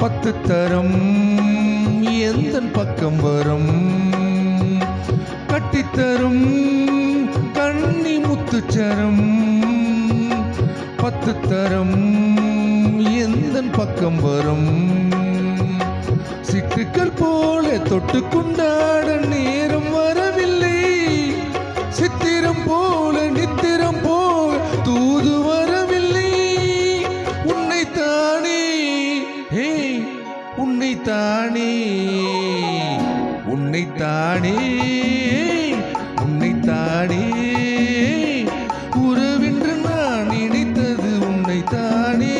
10 தரம் எந்தன் பக்கம் வரும் கட்டித்தரும் கண்ணி முத்துச்சரம் 10 தரம் எந்தன் பக்கம் வரும் சிட்டுக்கள் போல தொட்டு கொண்டாட நேரம் வரவில்லை சித்திரம் போல நித்திரம் போல தூது வரவில்லை உன்னைத்தானே உன்னைத்தானே உன்னைத்தானே உன்னைத்தானே உறவென்று நான் நினைத்தது உன்னைத்தானே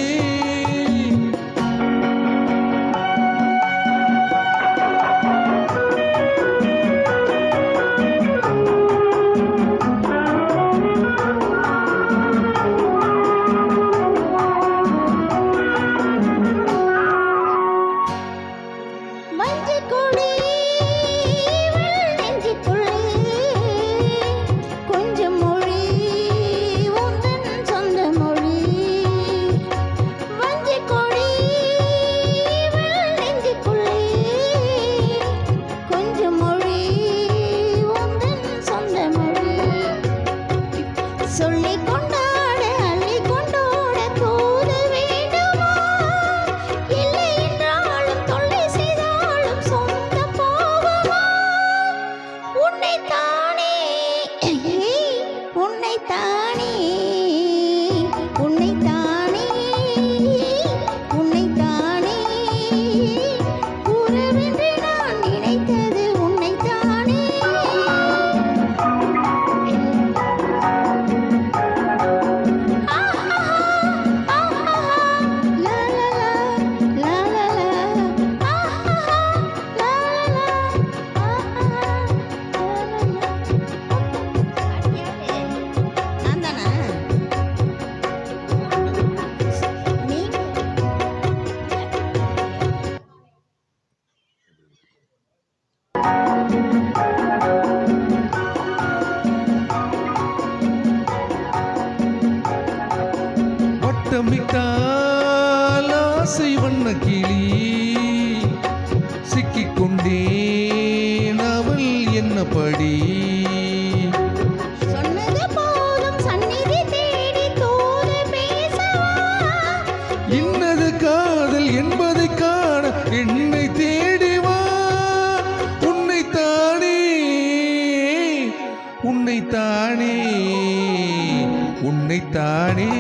வட்டமிட்டால் ஆசை வண்ண கிளி சிக்கிக்கொண்டேன் அவள் என்னபடி சொன்னது போதும் சந்நிதி தேடி தூது பேசவா இன்னது காதல் என்பதை காண என்னை தேடிவா உன்னைத்தானே உன்னைத்தானே உன்னைத்தானே